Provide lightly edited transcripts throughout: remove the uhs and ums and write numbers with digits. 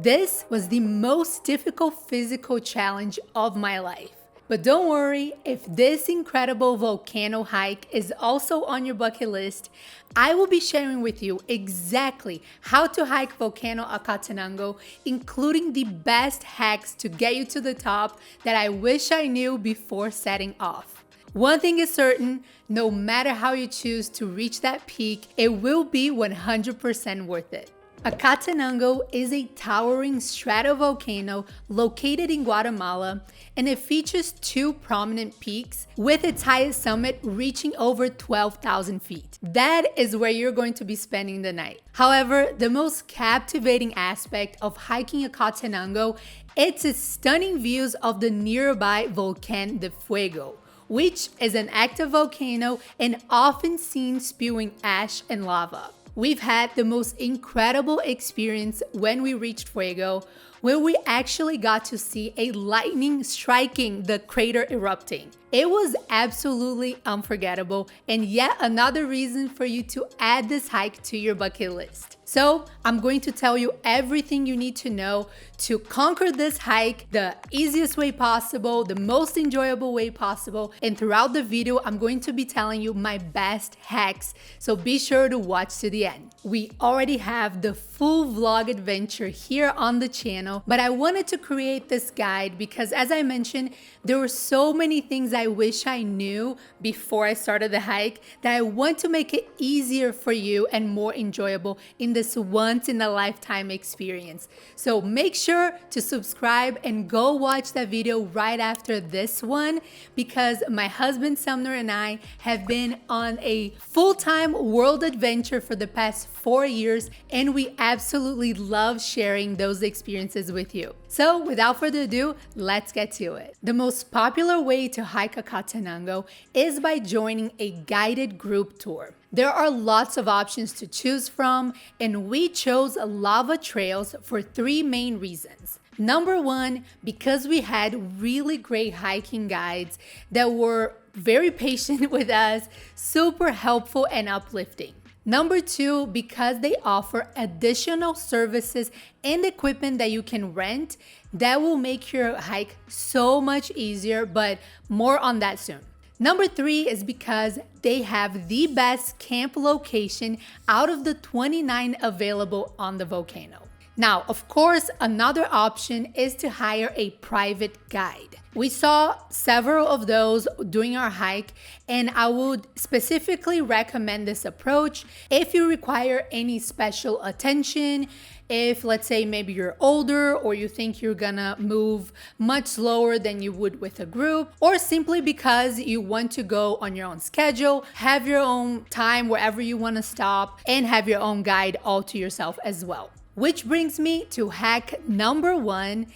This was the most difficult physical challenge of my life. But don't worry, if this incredible volcano hike is also on your bucket list, I will be sharing with you exactly how to hike Volcano Acatenango, including the best hacks to get you to the top that I wish I knew before setting off. One thing is certain, no matter how you choose to reach that peak, it will be 100% worth it. Acatenango is a towering stratovolcano located in Guatemala, and it features two prominent peaks with its highest summit reaching over 12,000 feet. That is where you're going to be spending the night. However, the most captivating aspect of hiking Acatenango is its stunning views of the nearby Volcán de Fuego, which is an active volcano and often seen spewing ash and lava. We've had the most incredible experience when we reached Fuego, where we actually got to see a lightning striking the crater erupting. It was absolutely unforgettable, and yet another reason for you to add this hike to your bucket list. So I'm going to tell you everything you need to know to conquer this hike the easiest way possible, the most enjoyable way possible. And throughout the video, I'm going to be telling you my best hacks. So be sure to watch to the end. We already have the full vlog adventure here on the channel, but I wanted to create this guide because, as I mentioned, there were so many things I wish I knew before I started the hike that I want to make it easier for you and more enjoyable in this once-in-a-lifetime experience. So make sure to subscribe and go watch that video right after this one, because my husband Sumner and I have been on a full-time world adventure for the past 4 years, and we absolutely love sharing those experiences with you. So without further ado, let's get to it. The most popular way to hike Acatenango is by joining a guided group tour. There are lots of options to choose from, and we chose lava trails for 3 main reasons. Number 1, because we had really great hiking guides that were very patient with us, super helpful and uplifting. Number 2, because they offer additional services and equipment that you can rent that will make your hike so much easier, but more on that soon. Number 3 is because they have the best camp location out of the 29 available on the volcano. Now, of course, another option is to hire a private guide. We saw several of those during our hike, and I would specifically recommend this approach if you require any special attention. If, let's say, maybe you're older or you think you're gonna move much slower than you would with a group, or simply because you want to go on your own schedule, have your own time wherever you wanna stop, and have your own guide all to yourself as well. Which brings me to hack number 1,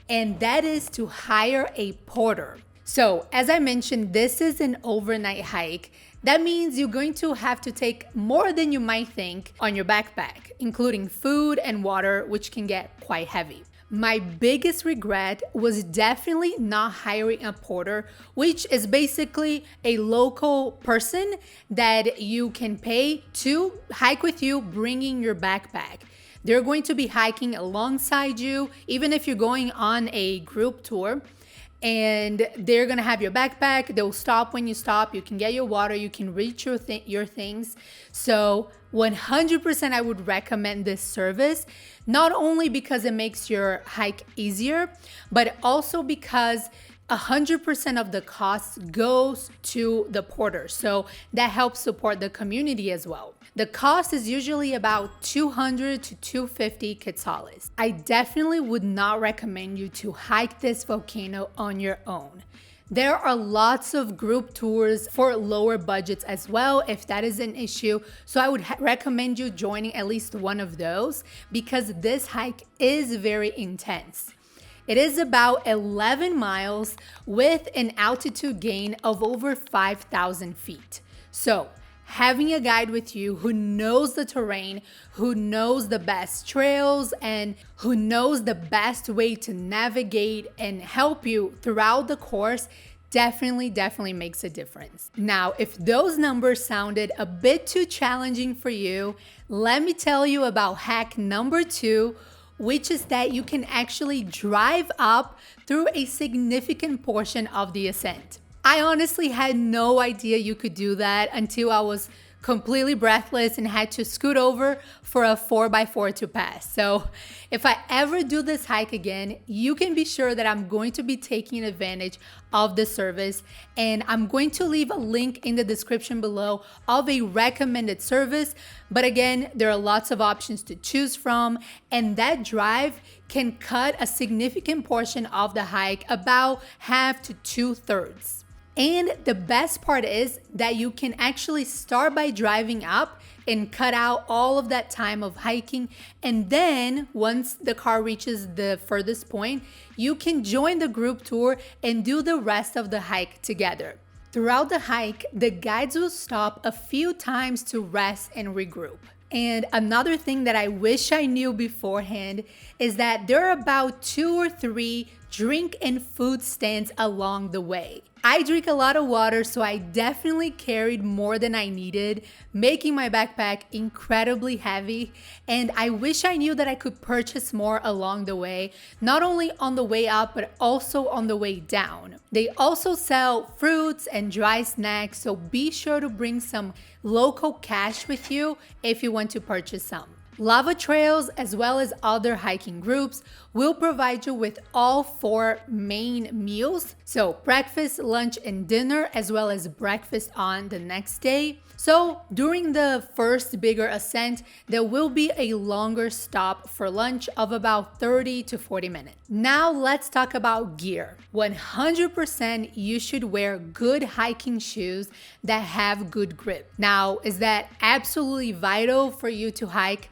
and that is to hire a porter. So, as I mentioned, this is an overnight hike. That means you're going to have to take more than you might think on your backpack, including food and water, which can get quite heavy. My biggest regret was definitely not hiring a porter, which is basically a local person that you can pay to hike with you, bringing your backpack. They're going to be hiking alongside you, even if you're going on a group tour. And they're gonna have your backpack. They'll stop when you stop. You can get your water. You can reach your things. So 100% I would recommend this service, not only because it makes your hike easier, but also because 100% of the cost goes to the porter. So that helps support the community as well. The cost is usually about 200 to 250 quetzales. I definitely would not recommend you to hike this volcano on your own. There are lots of group tours for lower budgets as well, if that is an issue. So I would recommend you joining at least one of those, because this hike is very intense. It is about 11 miles with an altitude gain of over 5,000 feet. So having a guide with you who knows the terrain, who knows the best trails, and who knows the best way to navigate and help you throughout the course definitely makes a difference. Now, if those numbers sounded a bit too challenging for you, let me tell you about hack number 2, which is that you can actually drive up through a significant portion of the ascent. I honestly had no idea you could do that until I was completely breathless and had to scoot over for a 4x4 to pass. So if I ever do this hike again, you can be sure that I'm going to be taking advantage of the service, and I'm going to leave a link in the description below of a recommended service. But again, there are lots of options to choose from, and that drive can cut a significant portion of the hike, about half to 2/3. And the best part is that you can actually start by driving up and cut out all of that time of hiking. And then once the car reaches the furthest point, you can join the group tour and do the rest of the hike together. Throughout the hike, the guides will stop a few times to rest and regroup. And another thing that I wish I knew beforehand is that there are about 2 or 3 drink and food stands along the way. I drink a lot of water, so I definitely carried more than I needed, making my backpack incredibly heavy. And I wish I knew that I could purchase more along the way, not only on the way up, but also on the way down. They also sell fruits and dry snacks, so be sure to bring some local cash with you if you want to purchase some. Lava trails, as well as other hiking groups, will provide you with all 4 main meals. So breakfast, lunch, and dinner, as well as breakfast on the next day. So during the first bigger ascent, there will be a longer stop for lunch of about 30 to 40 minutes. Now let's talk about gear. 100% you should wear good hiking shoes that have good grip. Now, is that absolutely vital for you to hike?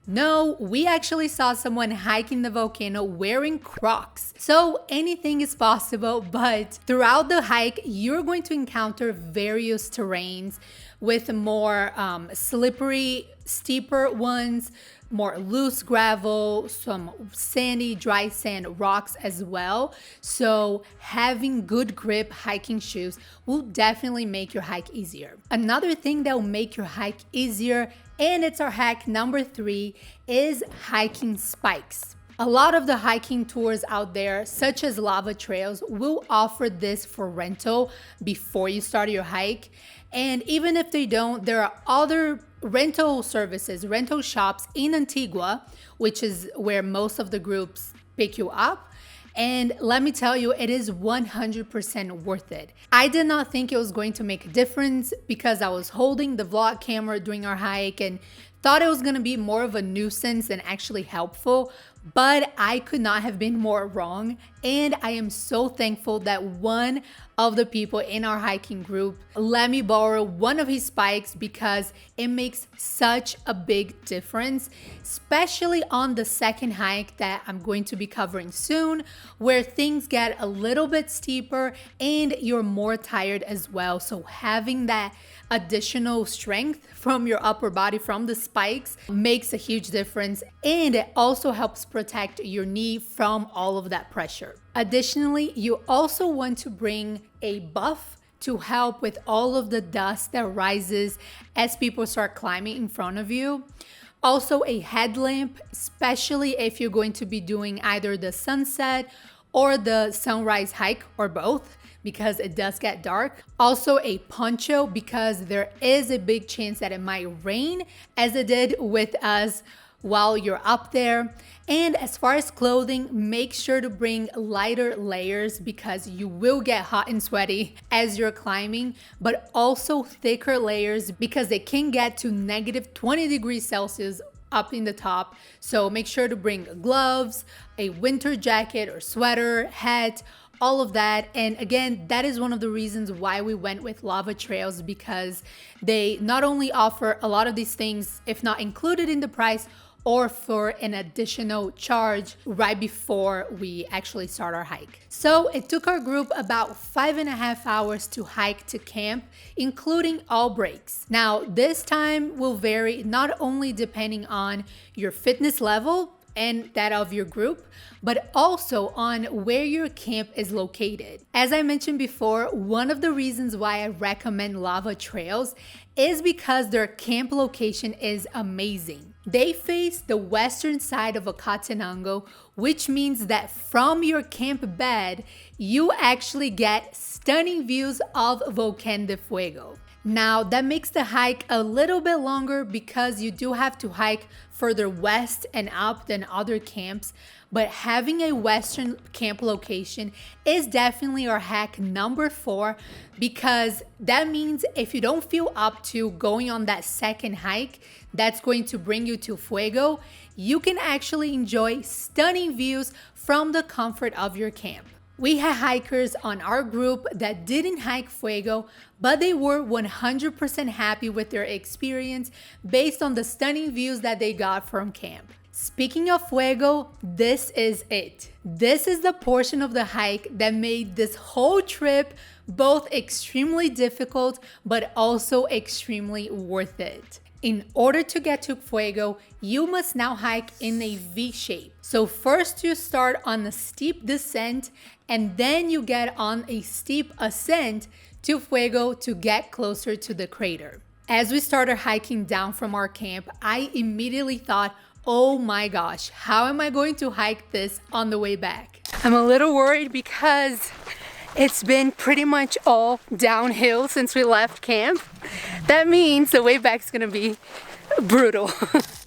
No, we actually saw someone hiking the volcano wearing Crocs. So anything is possible, but throughout the hike, you're going to encounter various terrains with more slippery, steeper ones, more loose gravel, some sandy, dry sand rocks as well. So having good grip hiking shoes will definitely make your hike easier. Another thing that will make your hike easier, and it's our hack number 3, is hiking spikes. A lot of the hiking tours out there, such as Lava Trails, will offer this for rental before you start your hike. And even if they don't, there are other rental services, rental shops in Antigua, which is where most of the groups pick you up. And let me tell you, it is 100% worth it. I did not think it was going to make a difference because I was holding the vlog camera during our hike and thought it was going to be more of a nuisance than actually helpful. But I could not have been more wrong, and I am so thankful that one of the people in our hiking group let me borrow one of his spikes because it makes such a big difference, especially on the second hike that I'm going to be covering soon, where things get a little bit steeper and you're more tired as well. So having that additional strength from your upper body from the spikes makes a huge difference, and it also helps protect your knee from all of that pressure. Additionally, you also want to bring a buff to help with all of the dust that rises as people start climbing in front of you. Also a headlamp, especially if you're going to be doing either the sunset or the sunrise hike or both, because it does get dark. Also a poncho, because there is a big chance that it might rain, as it did with us while you're up there. And as far as clothing, make sure to bring lighter layers because you will get hot and sweaty as you're climbing, but also thicker layers because it can get to -20 degrees Celsius up in the top. So make sure to bring gloves, a winter jacket or sweater, hat, all of that. And again, that is one of the reasons why we went with Lava Trails, because they not only offer a lot of these things, if not included in the price, or for an additional charge right before we actually start our hike. So it took our group about 5.5 hours to hike to camp, including all breaks. Now, this time will vary not only depending on your fitness level and that of your group, but also on where your camp is located. As I mentioned before, one of the reasons why I recommend Lava Trails is because their camp location is amazing. They face the western side of Acatenango, which means that from your camp bed, you actually get stunning views of Volcán de Fuego. Now, that makes the hike a little bit longer because you do have to hike further west and up than other camps, but having a western camp location is definitely our hack number 4, because that means if you don't feel up to going on that second hike that's going to bring you to Fuego, you can actually enjoy stunning views from the comfort of your camp. We had hikers on our group that didn't hike Fuego, but they were 100% happy with their experience based on the stunning views that they got from camp. Speaking of Fuego, this is it. This is the portion of the hike that made this whole trip both extremely difficult, but also extremely worth it. In order to get to Fuego, you must now hike in a V shape. So first you start on a steep descent, and then you get on a steep ascent to Fuego to get closer to the crater. As we started hiking down from our camp, I immediately thought, oh my gosh, how am I going to hike this on the way back? I'm a little worried because it's been pretty much all downhill since we left camp. That means the way back is gonna be brutal.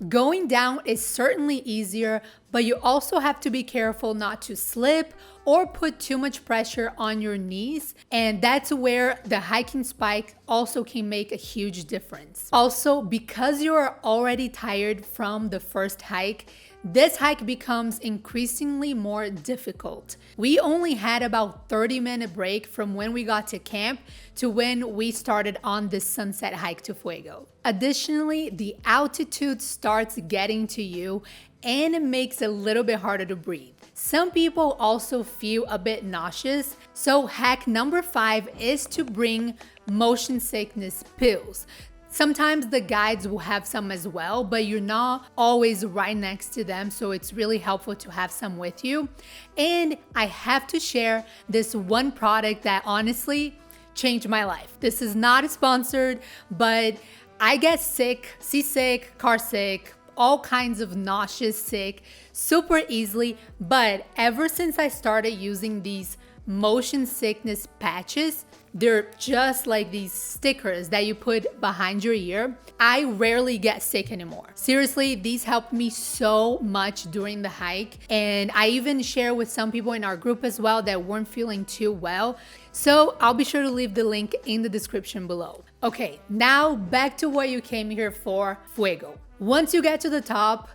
Going down is certainly easier, but you also have to be careful not to slip or put too much pressure on your knees, and that's where the hiking spike also can make a huge difference. Also, because you are already tired from the first hike, this hike becomes increasingly more difficult. We only had about 30-minute break from when we got to camp to when we started on this sunset hike to Fuego. Additionally, the altitude starts getting to you and it makes it a little bit harder to breathe. Some people also feel a bit nauseous, so hack number 5 is to bring motion sickness pills. Sometimes the guides will have some as well, but you're not always right next to them, so it's really helpful to have some with you. And I have to share this one product that honestly changed my life. This is not sponsored, but I get sick, seasick, car sick, all kinds of nauseous sick super easily, but ever since I started using these motion sickness patches, they're just like these stickers that you put behind your ear, I rarely get sick anymore. Seriously, these helped me so much during the hike, and I even share with some people in our group as well that weren't feeling too well, so I'll be sure to leave the link in the description below. Okay, now back to what you came here for, Fuego. Once you get to the top,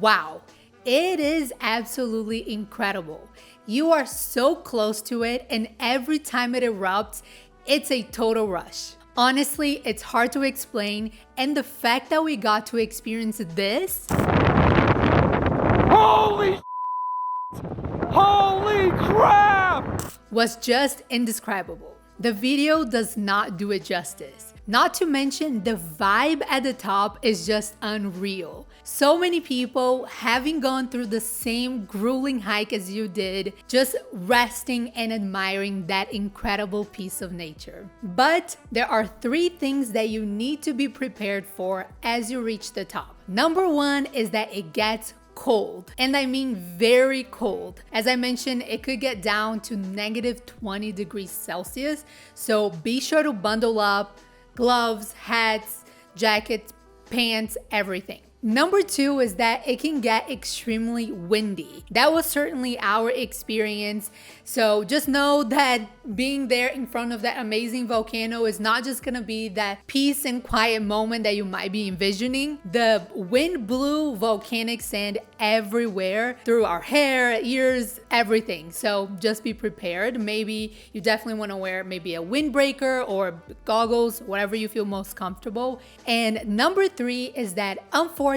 wow, it is absolutely incredible. You are so close to it, and every time it erupts, it's a total rush. Honestly, it's hard to explain, and the fact that we got to experience this, holy crap, was just indescribable. The video does not do it justice. Not to mention, the vibe at the top is just unreal. So many people having gone through the same grueling hike as you did, just resting and admiring that incredible piece of nature. But there are 3 things that you need to be prepared for as you reach the top. Number 1 is that it gets cold, and I mean very cold. As I mentioned, it could get down to -20 degrees Celsius, so be sure to bundle up, gloves, hats, jackets, pants, everything. Number 2 is that it can get extremely windy. That was certainly our experience. So just know that being there in front of that amazing volcano is not just gonna be that peace and quiet moment that you might be envisioning. The wind blew volcanic sand everywhere through our hair, ears, everything. So just be prepared. Maybe you definitely wanna wear maybe a windbreaker or goggles, whatever you feel most comfortable. And number 3 is that unfortunately,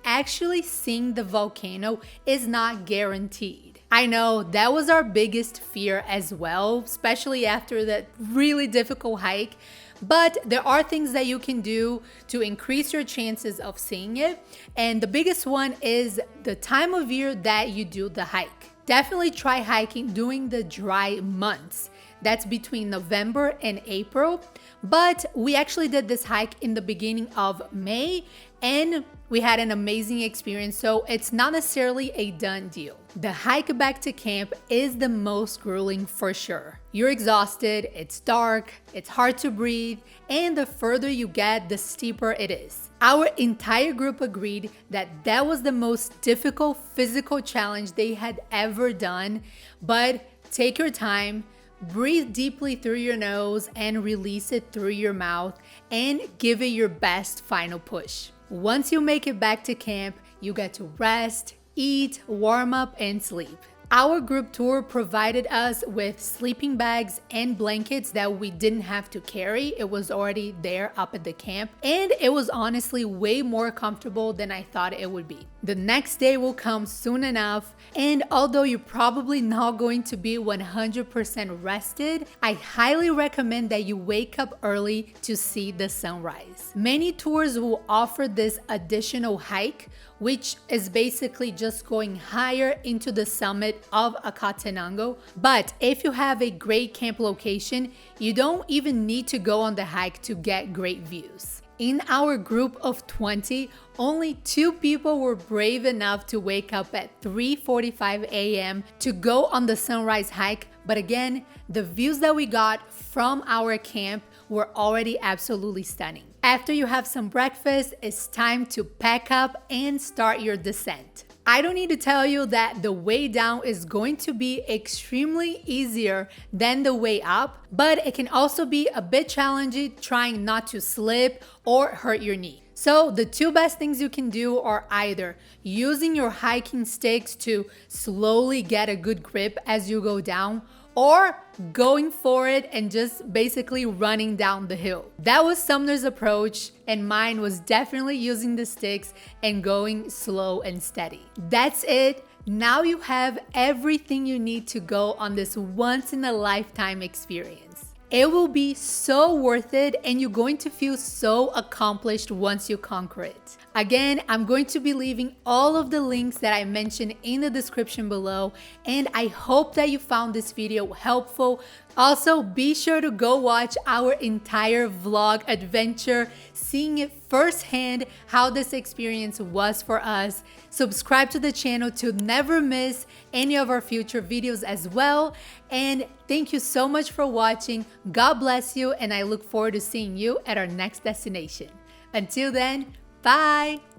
actually seeing the volcano is not guaranteed. I know that was our biggest fear as well, especially after that really difficult hike. But there are things that you can do to increase your chances of seeing it. And the biggest one is the time of year that you do the hike. Definitely try hiking during the dry months. That's between November and April. But we actually did this hike in the beginning of May, and we had an amazing experience, so it's not necessarily a done deal. The hike back to camp is the most grueling for sure. You're exhausted, it's dark, it's hard to breathe, and the further you get, the steeper it is. Our entire group agreed that that was the most difficult physical challenge they had ever done, but take your time, breathe deeply through your nose and release it through your mouth, and give it your best final push. Once you make it back to camp, you get to rest, eat, warm up, and sleep. Our group tour provided us with sleeping bags and blankets that we didn't have to carry. It was already there up at the camp, and it was honestly way more comfortable than I thought it would be. The next day will come soon enough, and although you're probably not going to be 100% rested, I highly recommend that you wake up early to see the sunrise. Many tours will offer this additional hike, which is basically just going higher into the summit of Acatenango. But if you have a great camp location, you don't even need to go on the hike to get great views. In our group of 20, only 2 people were brave enough to wake up at 3:45 a.m. to go on the sunrise hike, but again, the views that we got from our camp were already absolutely stunning. After you have some breakfast, it's time to pack up and start your descent. I don't need to tell you that the way down is going to be extremely easier than the way up, but it can also be a bit challenging trying not to slip or hurt your knee. So the 2 best things you can do are either using your hiking sticks to slowly get a good grip as you go down, or going for it and just basically running down the hill. That was Sumner's approach, and mine was definitely using the sticks and going slow and steady. That's it. Now you have everything you need to go on this once-in-a-lifetime experience. It will be so worth it, and you're going to feel so accomplished once you conquer it. Again, I'm going to be leaving all of the links that I mentioned in the description below, and I hope that you found this video helpful. Also, be sure to go watch our entire vlog adventure, seeing it firsthand how this experience was for us. Subscribe to the channel to never miss any of our future videos as well. And thank you so much for watching. God bless you, and I look forward to seeing you at our next destination. Until then, bye!